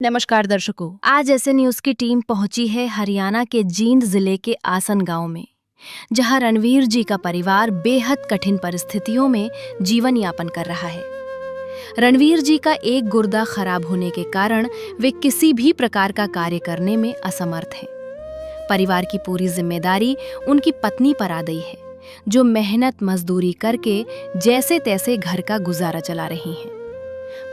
नमस्कार दर्शकों, आज ऐसे न्यूज की टीम पहुंची है हरियाणा के जींद जिले के आसन गांव में, जहां रणवीर जी का परिवार बेहद कठिन परिस्थितियों में जीवन यापन कर रहा है। रणवीर जी का एक गुर्दा खराब होने के कारण वे किसी भी प्रकार का कार्य करने में असमर्थ हैं। परिवार की पूरी जिम्मेदारी उनकी पत्नी पर आ गई है, जो मेहनत मजदूरी करके जैसे तैसे घर का गुजारा चला रही हैं।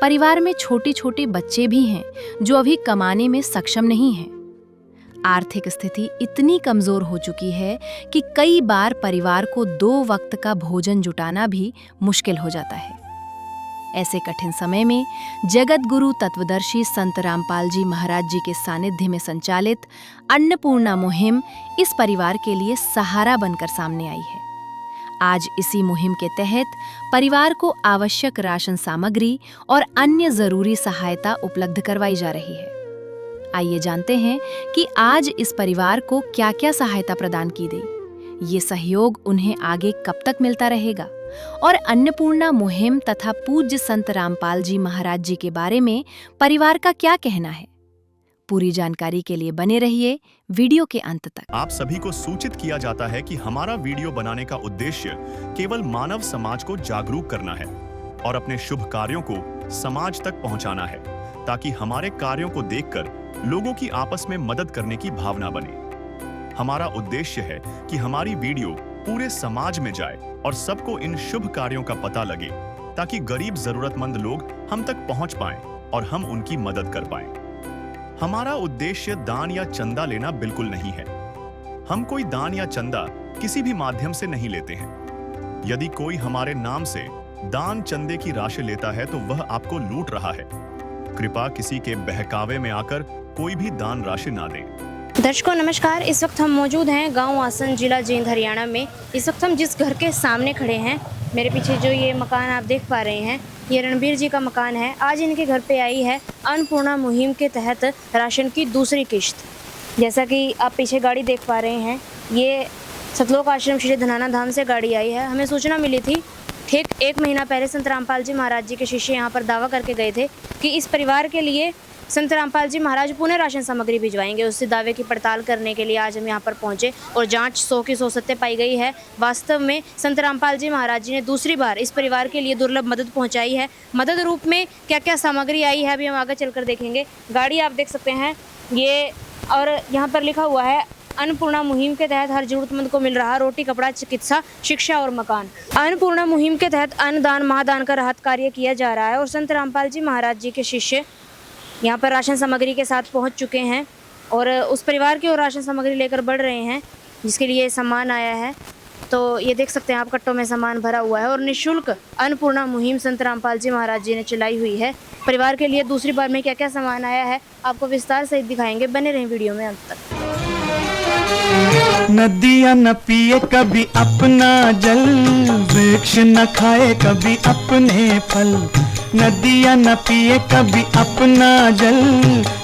परिवार में छोटे छोटे बच्चे भी हैं जो अभी कमाने में सक्षम नहीं हैं। आर्थिक स्थिति इतनी कमजोर हो चुकी है कि कई बार परिवार को 2 वक्त का भोजन जुटाना भी मुश्किल हो जाता है। ऐसे कठिन समय में जगत गुरु तत्वदर्शी संत रामपाल जी महाराज जी के सानिध्य में संचालित अन्नपूर्णा मुहिम इस परिवार के लिए सहारा बनकर सामने आई है। आज इसी मुहिम के तहत परिवार को आवश्यक राशन सामग्री और अन्य जरूरी सहायता उपलब्ध करवाई जा रही है। आइए जानते हैं कि आज इस परिवार को क्या-क्या सहायता प्रदान की गई, ये सहयोग उन्हें आगे कब तक मिलता रहेगा और अन्नपूर्णा मुहिम तथा पूज्य संत रामपाल जी महाराज जी के बारे में परिवार का क्या कहना है। पूरी जानकारी के लिए बने रहिए वीडियो के अंत तक। आप सभी को सूचित किया जाता है कि हमारा वीडियो बनाने का उद्देश्य केवल मानव समाज को जागरूक करना है और अपने शुभ कार्यों को समाज तक पहुंचाना है, ताकि हमारे कार्यों को देखकर लोगों की आपस में मदद करने की भावना बने। हमारा उद्देश्य है कि हमारी वीडियो पूरे समाज में जाए और सबको इन शुभ कार्यों का पता लगे, ताकि गरीब जरूरतमंद लोग हम तक पहुंच पाएं और हम उनकी मदद कर पाएं। हमारा उद्देश्य दान या चंदा लेना बिल्कुल नहीं है। हम कोई दान या चंदा किसी भी माध्यम से नहीं लेते हैं। यदि कोई हमारे नाम से दान चंदे की राशि लेता है तो वह आपको लूट रहा है। कृपया किसी के बहकावे में आकर कोई भी दान राशि ना दें। दर्शकों नमस्कार, इस वक्त हम मौजूद हैं गांव आसन, जिला जींद, हरियाणा में। इस वक्त हम जिस घर के सामने खड़े हैं, मेरे पीछे जो ये मकान आप देख पा रहे हैं, ये रणवीर जी का मकान है। आज इनके घर पे आई है अन्नपूर्णा मुहिम के तहत राशन की दूसरी किश्त। जैसा कि आप पीछे गाड़ी देख पा रहे हैं, ये सतलोक आश्रम श्री धनाना धाम से गाड़ी आई है। हमें सूचना मिली थी ठीक 1 महीना पहले संत रामपाल जी महाराज जी के शिष्य यहाँ पर दावा करके गए थे कि इस परिवार के लिए संत रामपाल जी महाराज पुनः राशन सामग्री भिजवाएंगे। उससे दावे की पड़ताल करने के लिए आज हम यहाँ पर पहुँचे और जांच 100 की 100 सत्य पाई गई है। वास्तव में संत रामपाल जी महाराज जी ने दूसरी बार इस परिवार के लिए दुर्लभ मदद पहुँचाई है। मदद रूप में क्या क्या सामग्री आई है अभी हम आगे चलकर देखेंगे। गाड़ी आप देख सकते हैं ये, और यहाँ पर लिखा हुआ है अन्नपूर्णा मुहिम के तहत हर जरूरतमंद को मिल रहा रोटी, कपड़ा, चिकित्सा, शिक्षा और मकान। अन्नपूर्णा मुहिम के तहत अन्नदान महादान का राहत कार्य किया जा रहा है और संत रामपाल जी महाराज जी के शिष्य यहाँ पर राशन सामग्री के साथ पहुँच चुके हैं और उस परिवार की ओर राशन सामग्री लेकर बढ़ रहे हैं, जिसके लिए सामान आया है। तो ये देख सकते हैं आप, कट्टों में सामान भरा हुआ है और निःशुल्क अन्नपूर्णा मुहिम संत रामपाल जी महाराज जी ने चलाई हुई है। परिवार के लिए दूसरी बार में क्या क्या सामान आया है आपको विस्तार सहित दिखाएंगे। बने रहें वीडियो में अंत तक। नदियाँ न पिए कभी अपना जल, वृक्ष न खाए कभी अपने फल। नदियाँ न पिए कभी अपना जल,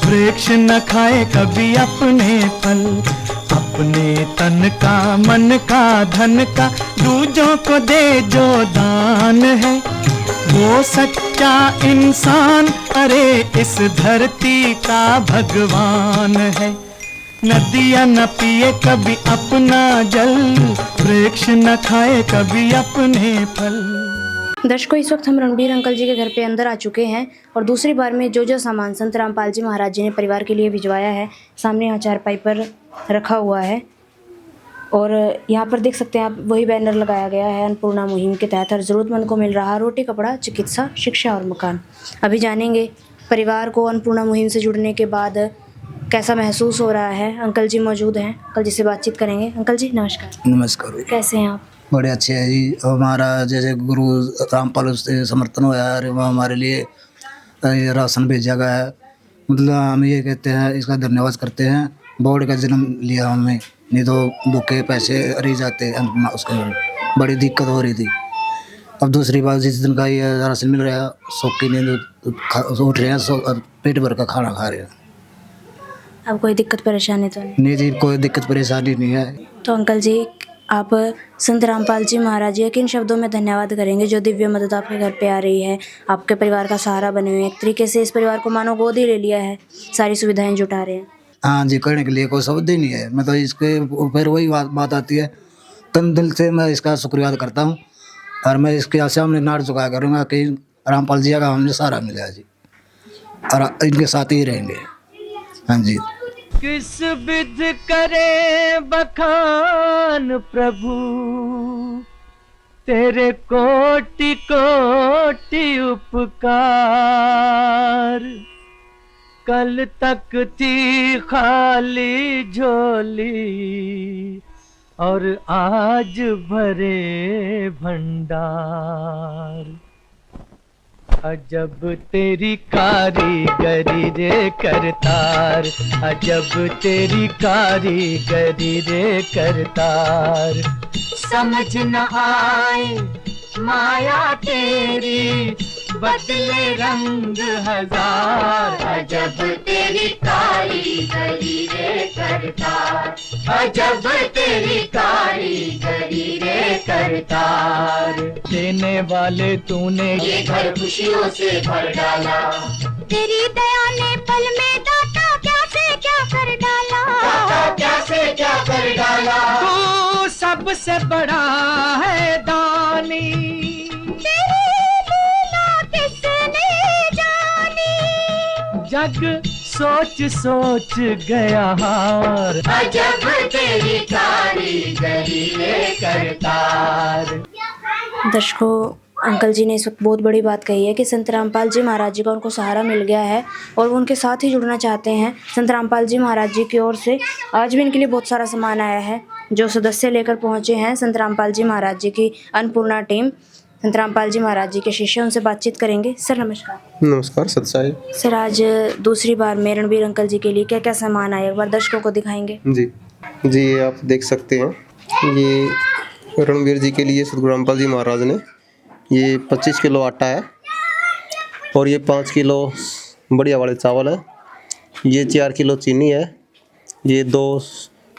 वृक्ष न खाए कभी अपने फल। अपने तन का, मन का, धन का दूजों को दे जो दान है, वो सच्चा इंसान, अरे इस धरती का भगवान है। नदियाँ न पिए कभी अपना जल, वृक्ष न खाए कभी अपने फल। दर्शकों इस वक्त हम रणबीर अंकल जी के घर पे अंदर आ चुके हैं और दूसरी बार में जो सामान संत रामपाल जी महाराज जी ने परिवार के लिए भिजवाया है, सामने यहाँ चारपाई पर रखा हुआ है। और यहाँ पर देख सकते हैं आप, वही बैनर लगाया गया है अन्नपूर्णा मुहिम के तहत हर ज़रूरतमंद को मिल रहा रोटी, कपड़ा, चिकित्सा, शिक्षा और मकान। अभी जानेंगे परिवार को अन्नपूर्णा मुहिम से जुड़ने के बाद कैसा महसूस हो रहा है। अंकल जी मौजूद हैं, अंकल जी से बातचीत करेंगे। अंकल जी नमस्कार। नमस्कार। कैसे हैं आप? बड़े अच्छे हैं जी। हमारा जैसे गुरु रामपाल से समर्थन हुआ है, वो हमारे लिए ये राशन भेजा गया है। मतलब हम ये कहते हैं, इसका धन्यवाद करते हैं। बोर्ड का जन्म लिया हमें, नहीं तो भूखे पैसे रह जाते, उसके बड़ी दिक्कत हो रही थी। अब दूसरी बार जिस दिन का ये राशन मिल रहा है, सौखी नींद उठ रहे हैं, पेट भर का खाना खा रहे हैं। अब कोई दिक्कत परेशानी तो नहीं? नहीं जी, कोई दिक्कत परेशानी नहीं है। तो अंकल जी आप संत रामपाल जी महाराज जी किन शब्दों में धन्यवाद करेंगे जो दिव्य मदद आपके घर पे आ रही है, आपके परिवार का सहारा बने हुए हैं, एक तरीके से इस परिवार को मानो गोद ही ले लिया है, सारी सुविधाएं जुटा रहे हैं। हाँ जी, करने के लिए कोई शब्द ही नहीं है। मैं तो इसके ऊपर वही बात आती है, तन दिल से मैं इसका शुक्रिया अदा करता हूँ और मैं इसके सामने नाट चुकाया करूँगा कि रामपाल जी का हमने सहारा मिला जी और इनके साथ ही रहेंगे। हाँ जी। किस विध करे बखान प्रभु, तेरे कोटि कोटि उपकार। कल तक थी खाली झोली और आज भरे भंडार। अजब तेरी कारीगरी रे करतार, अजब तेरी कारीगरी रे करतार। समझ न आए माया तेरी, बदले रंग हजार। अजब तेरी कारीगरी रे करतार, अजब तेरी कारीगरी रे करतार। देने वाले तूने ये घर खुशियों से भर डाला, तेरी दया ने पल में दाता क्या से क्या कर डाला, दाता क्या से क्या कर डाला। तू सबसे बड़ा है दानी, जग सोच सोच गया हार। अजब तेरी कारीगरी रे करतार। दर्शकों, अंकल जी ने इस वक्त बहुत बड़ी बात कही है कि संत रामपाल जी महाराज जी का उनको सहारा मिल गया है और वो उनके साथ ही जुड़ना चाहते हैं। संत रामपाल जी महाराज जी की ओर से आज भी इनके लिए बहुत सारा सामान आया है जो सदस्य लेकर पहुंचे हैं संत रामपाल जी महाराज जी की अन्नपूर्णा टीम। संत रामपाल जी महाराज जी के शिष्य उनसे बातचीत करेंगे। सर नमस्कार। नमस्कार सत्साई। सर, आज दूसरी बार में रणबीर अंकल जी के लिए क्या क्या सामान आया, एक बार दर्शकों को दिखाएंगे? जी आप देख सकते हैं, ये रणबीर जी के लिए सतगुरु रामपाल जी महाराज ने ये 25 किलो आटा है और ये 5 किलो बढ़िया वाले चावल है, ये 4 किलो चीनी है, ये 2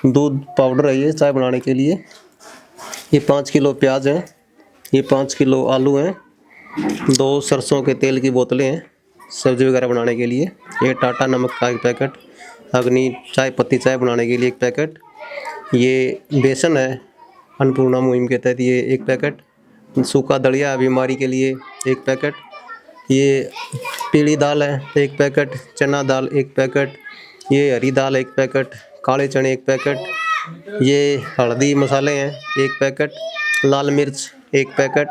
दूध पाउडर है ये चाय बनाने के लिए, ये 5 किलो प्याज है, ये 5 किलो आलू हैं, 2 सरसों के तेल की बोतलें हैं सब्जी वगैरह बनाने के लिए, ये टाटा नमक का 1 पैकेट, अग्नि चाय पत्ती चाय बनाने के लिए 1 पैकेट, ये बेसन है अन्नपूर्णा मुहिम के तहत ये 1 पैकेट, सूखा दलिया बीमारी के लिए 1 पैकेट, ये पीली दाल है 1 पैकेट, चना दाल 1 पैकेट, ये हरी दाल 1 पैकेट, काले चने 1 पैकेट, ये हल्दी मसाले हैं 1 पैकेट, लाल मिर्च 1 पैकेट,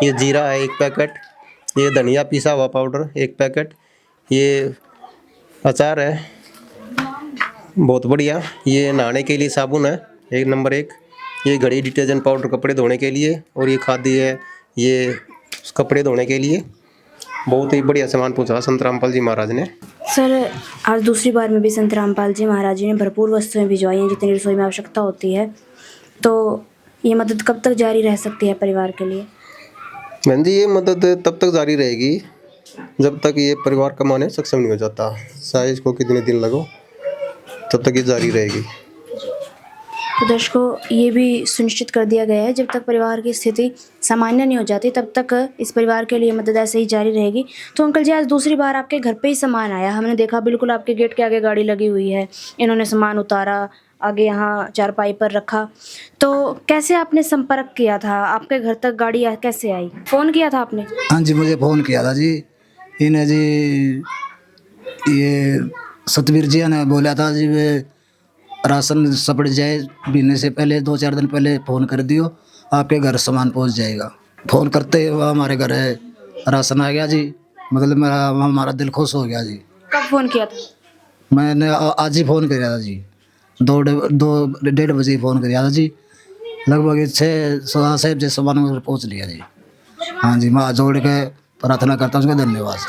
ये जीरा है 1 पैकेट, ये धनिया पिसा हुआ पाउडर 1 पैकेट, ये अचार है बहुत बढ़िया, ये नहाने के लिए साबुन है 1 नंबर 1, ये घड़ी डिटर्जेंट पाउडर कपड़े धोने के लिए, और ये खादी है ये कपड़े धोने के लिए। बहुत ही बढ़िया सामान पहुँचा संत रामपाल जी महाराज ने। सर, आज दूसरी बार में भी संत रामपाल जी महाराज जी ने भरपूर वस्तुएं भिजवाई हैं जितनी रसोई में आवश्यकता होती है, तो ये मदद कब तक जारी रह सकती है परिवार के लिए? बहन जी, ये मदद तब तक जारी रहेगी जब तक ये परिवार कमाने सक्षम नहीं हो जाता, चाहे इसको कितने दिन लगो तब तक ये जारी रहेगी। तो दर्शकों, ये भी सुनिश्चित कर दिया गया है जब तक परिवार की स्थिति सामान्य नहीं हो जाती तब तक इस परिवार के लिए मदद ऐसे ही जारी रहेगी। तो अंकल जी, आज दूसरी बार आपके घर पे ही सामान आया, हमने देखा बिल्कुल आपके गेट के आगे गाड़ी लगी हुई है, इन्होंने सामान उतारा, आगे यहाँ चारपाई पर रखा, तो कैसे आपने संपर्क किया था, आपके घर तक गाड़ी कैसे आई, फ़ोन किया था आपने? हाँ जी, मुझे फ़ोन किया था जी, इन्हें जी ये सतवीर जी ने बोला था जी वे राशन सपड़ जाए बीने से पहले 2-4 दिन पहले फ़ोन कर दियो, आपके घर सामान पहुंच जाएगा। फ़ोन करते ही हमारे घर है राशन आ गया जी, मतलब हमारा दिल खुश हो गया जी। कब फ़ोन किया था? मैंने आज ही फ़ोन किया था जी, 2-1:30 बजे फ़ोन किया था जी, लगभग 6 बजे सामान पहुँच लिया जी। हाँ जी, मैं जोड़ के प्रार्थना करता हूँ, उसका धन्यवाद।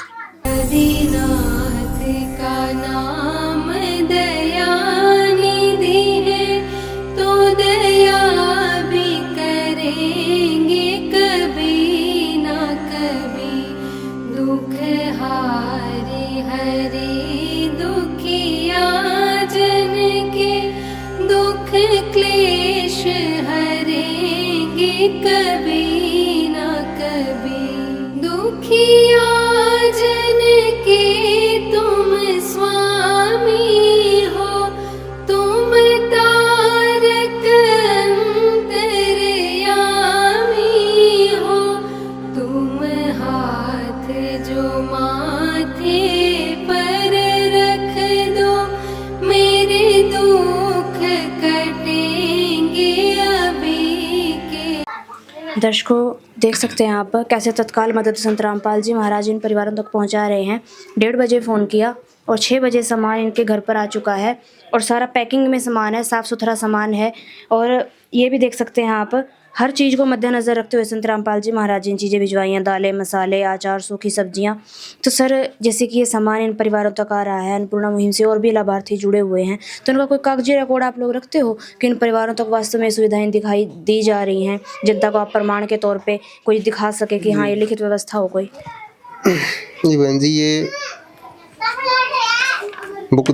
क्लेश हरे कभी न कभी दुखिया जन के तुम स्वामी हो, तुम तारक अंतर्यामी हो, तुम हाथ जो माथे पर रख दो, मेरे दुख कटेंगे अभी के। दर्शकों देख सकते हैं आप कैसे तत्काल मदद संत रामपाल जी महाराज इन परिवारों तक पहुंचा रहे हैं। 1:30 बजे फ़ोन किया और 6 बजे सामान इनके घर पर आ चुका है और सारा पैकिंग में सामान है, साफ़ सुथरा सामान है। और ये भी देख सकते हैं आप, हर चीज़ को मद्देनज़र रखते हुए संत रामपाल जी महाराज जी इन चीज़ें भिजवाई हैं, दालें, मसाले, अचार, सूखी सब्जियां। तो सर जैसे कि ये सामान इन परिवारों तक आ रहा है, अन्नपूर्णा मुहिम से और भी लाभार्थी जुड़े हुए हैं, तो उनका कोई कागजी रिकॉर्ड आप लोग रखते हो कि इन परिवारों तक वास्तव में सुविधाएं दिखाई दी जा रही हैं, जनता को आप प्रमाण के तौर पर कोई दिखा सके कि हाँ ये लिखित व्यवस्था हो कोई? जी बहन जी, ये बुक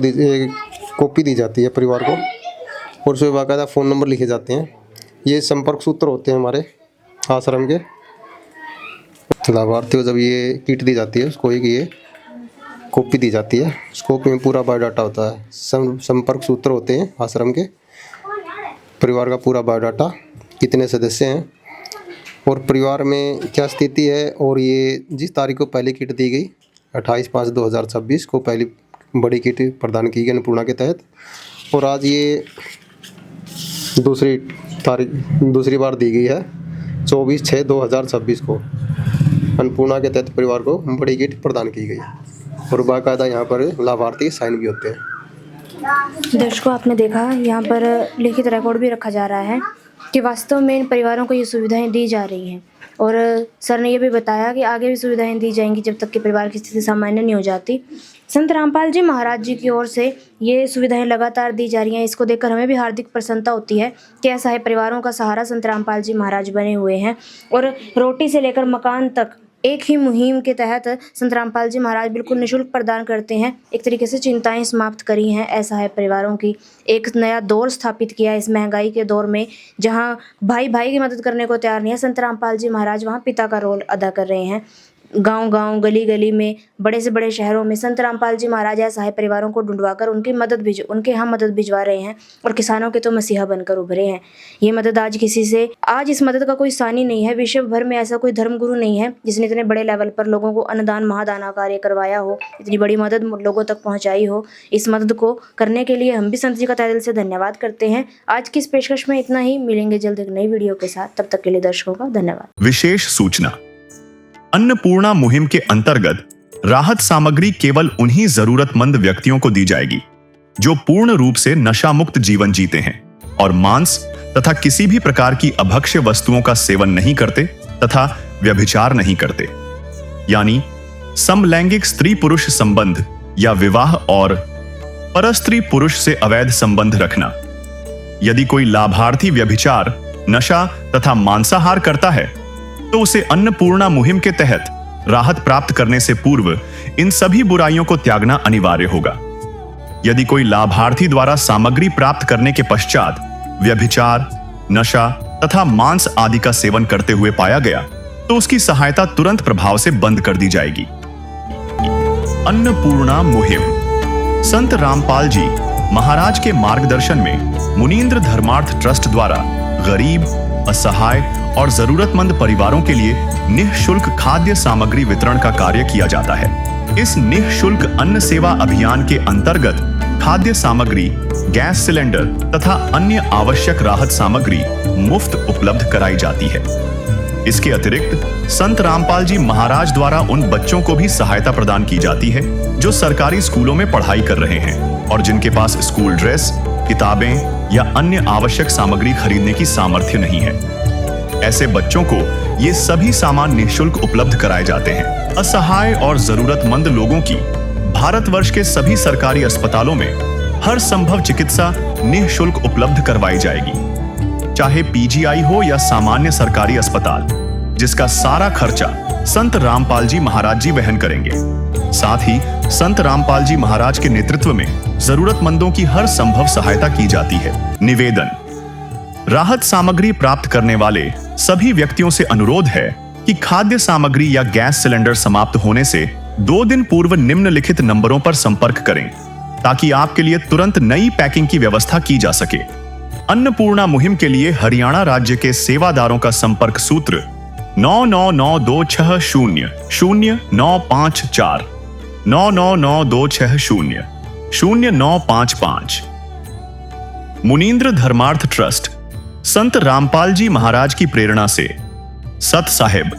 कॉपी दी जाती है परिवार को और उसमें बाकायदा फ़ोन नंबर लिखे जाते हैं। ये संपर्क सूत्र होते हैं हमारे आश्रम के। लाभार्थी को जब ये किट दी जाती है उसको एक ये कॉपी दी जाती है, उस कॉपी में पूरा बायोडाटा होता है। संपर्क सूत्र होते हैं आश्रम के, परिवार का पूरा बायोडाटा, कितने सदस्य हैं और परिवार में क्या स्थिति है। और ये जिस तारीख को पहली किट दी गई 28/5/2026 को पहली बड़ी किट प्रदान की गई अन्नपूर्णा के तहत, और आज ये दूसरी बार दी गई है 24/6/2026 को अन्नपूर्णा के तहत परिवार को बड़ी किट प्रदान की गई और बाकायदा यहाँ पर लाभार्थी साइन भी होते हैं। दर्शकों आपने देखा यहाँ पर लिखित रिकॉर्ड भी रखा जा रहा है कि वास्तव में इन परिवारों को ये सुविधाएं दी जा रही हैं और सर ने ये भी बताया कि आगे भी सुविधाएं दी जाएंगी जब तक कि परिवार की स्थिति सामान्य नहीं हो जाती। संत रामपाल जी महाराज जी की ओर से ये सुविधाएं लगातार दी जा रही हैं। इसको देखकर हमें भी हार्दिक प्रसन्नता होती है कि असहाय परिवारों का सहारा संत रामपाल जी महाराज बने हुए हैं और रोटी से लेकर मकान तक एक ही मुहिम के तहत संत रामपाल जी महाराज बिल्कुल निःशुल्क प्रदान करते हैं। एक तरीके से चिंताएं समाप्त करी हैं असहाय परिवारों की, एक नया दौर स्थापित किया इस महंगाई के दौर में, जहां भाई भाई की मदद करने को तैयार नहीं है। संत रामपाल जी महाराज वहां पिता का रोल अदा कर रहे हैं। गांव-गांव, गली-गली में, बड़े से बड़े शहरों में संत रामपाल जी महाराज असहाय परिवारों को ढूंढवाकर उनकी उनके यहाँ मदद भिजवा रहे हैं और किसानों के तो मसीहा बनकर उभरे हैं। ये मदद आज इस मदद का कोई सानी नहीं है। विश्व भर में ऐसा कोई धर्मगुरु नहीं है जिसने इतने बड़े लेवल पर लोगों को अन्नदान महादाना कार्य करवाया हो, इतनी बड़ी मदद लोगों तक पहुँचाई हो। इस मदद को करने के लिए हम भी संत जी का तहे दिल से धन्यवाद करते हैं। आज की इस पेशकश में इतना ही, मिलेंगे जल्द एक नई वीडियो के साथ, तब तक के लिए दर्शकों का धन्यवाद। विशेष सूचना, अन्नपूर्णा मुहिम के अंतर्गत राहत सामग्री केवल उन्हीं जरूरतमंद व्यक्तियों को दी जाएगी जो पूर्ण रूप से नशा मुक्त जीवन जीते हैं और मांस तथा किसी भी प्रकार की अभक्ष्य वस्तुओं का सेवन नहीं करते तथा व्यभिचार नहीं करते, यानी समलैंगिक स्त्री पुरुष संबंध या विवाह और परस्त्री पुरुष से अवैध संबंध रखना। यदि कोई लाभार्थी व्यभिचार, नशा तथा मांसाहार करता है तो उसे अन्नपूर्णा मुहिम के तहत राहत प्राप्त करने से पूर्व इन सभी बुराइयों को त्यागना अनिवार्य होगा। यदि कोई लाभार्थी द्वारा सामग्री प्राप्त करने के पश्चात व्यभिचार, नशा तथा मांस आदि का सेवन करते हुए पाया गया तो उसकी सहायता तुरंत प्रभाव से बंद कर दी जाएगी। अन्नपूर्णा मुहिम संत रामपाल जी महाराज के मार्गदर्शन में मुनीन्द्र धर्मार्थ ट्रस्ट द्वारा गरीब, असहाय और जरूरतमंद परिवारों के लिए निःशुल्क खाद्य सामग्री वितरण का कार्य किया जाता है। इस निःशुल्क अन्न सेवा अभियान के अंतर्गत खाद्य सामग्री, गैस सिलेंडर तथा अन्य आवश्यक राहत सामग्री मुफ्त उपलब्ध कराई जाती है। इसके अतिरिक्त संत रामपाल जी महाराज द्वारा उन बच्चों को भी सहायता प्रदान की जाती है जो सरकारी स्कूलों में पढ़ाई कर रहे हैं और जिनके पास स्कूल ड्रेस, किताबें या अन्य आवश्यक सामग्री खरीदने की सामर्थ्य नहीं है। ऐसे बच्चों को ये सभी सामान निःशुल्क उपलब्ध कराए जाते हैं। असहाय और जरूरतमंद लोगों की भारतवर्ष के सभी सरकारी अस्पतालों में हर संभव चिकित्सा निःशुल्क उपलब्ध करवाई जाएगी, चाहे पीजीआई हो या सामान्य सरकारी अस्पताल, जिसका सारा खर्चा संत रामपाल जी महाराज जी वहन करेंगे। साथ ही संत रामपाल जी महाराज के नेतृत्व में जरूरतमंदों की हर संभव सहायता की जाती है। निवेदन, राहत सामग्री प्राप्त करने वाले सभी व्यक्तियों से अनुरोध है कि खाद्य सामग्री या गैस सिलेंडर समाप्त होने से 2 दिन पूर्व निम्नलिखित नंबरों पर संपर्क करें ताकि आपके लिए तुरंत नई पैकिंग की व्यवस्था की जा सके। अन्नपूर्णा मुहिम के लिए हरियाणा राज्य के सेवादारों का संपर्क सूत्र 9992600954 9992600955। मुनींद्र धर्मार्थ ट्रस्ट संत रामपाल जी महाराज की प्रेरणा से सत साहिब